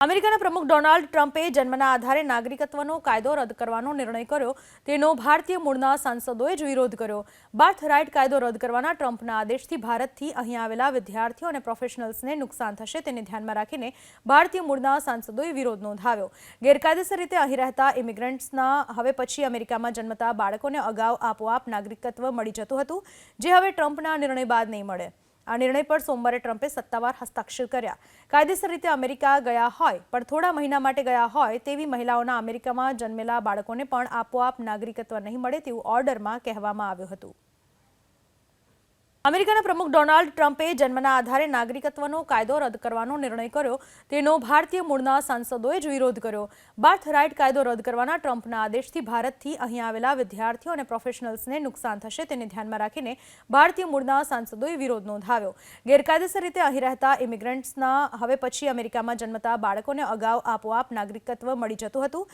અમેરિકાના પ્રમુખ ડોનાલ્ડ ટ્રમ્પે જન્મના આધારે નાગરિકત્વનો કાયદો રદ કરવાનો નિર્ણય કર્યો તેનો ભારતીય મૂળના સાંસદોએ જ વિરોધ કર્યો। બર્થ રાઇટ કાયદો રદ કરવાના ટ્રમ્પના આદેશથી ભારતથી અહીં આવેલા વિદ્યાર્થીઓ અને પ્રોફેશનલ્સને નુકસાન થશે તેને ધ્યાનમાં રાખીને ભારતીય મૂળના સાંસદોએ વિરોધ નોંધાવ્યો। ગેરકાયદેસર રીતે અહીં રહેતા ઇમિગ્રન્ટ્સના હવે પછી અમેરિકામાં જન્મતા બાળકોને અગાઉ આપોઆપ નાગરિકત્વ મળી જતું હતું, જે હવે ટ્રમ્પના નિર્ણય બાદ નહીં મળે। આ નિર્ણય પર સોમવારે ટ્રમ્પે સત્તાવાર હસ્તાક્ષર કર્યા। કાયદેસર રીતે અમેરિકા ગયા હોય પણ થોડા મહિના માટે ગયા હોય તેવી મહિલાઓના અમેરિકામાં જન્મેલા બાળકોને પણ આપોઆપ નાગરિકત્વ નહીં મળે તેવું ઓર્ડરમાં કહેવામાં આવ્યું હતું। અમેરિકાના પ્રમુખ ડોનાલ્ડ ટ્રમ્પે જન્મના આધારે નાગરિકત્વનો કાયદો રદ કરવાનો નિર્ણય કર્યો તેનો ભારતીય મૂળના સાંસદોએ જ વિરોધ કર્યો। બર્થ રાઇટ કાયદો રદ કરવાના ટ્રમ્પના આદેશથી ભારતથી અહીં આવેલા વિદ્યાર્થીઓ અને પ્રોફેશનલ્સને નુકસાન થશે તેને ધ્યાનમાં રાખીને ભારતીય મૂળના સાંસદોએ વિરોધ નોંધાવ્યો। ગેરકાયદેસર રીતે અહીં રહેતા ઇમિગ્રન્ટ્સના હવે પછી અમેરિકામાં જન્મતા બાળકોને અગાઉ આપોઆપ નાગરિકત્વ મળી જતું હતું,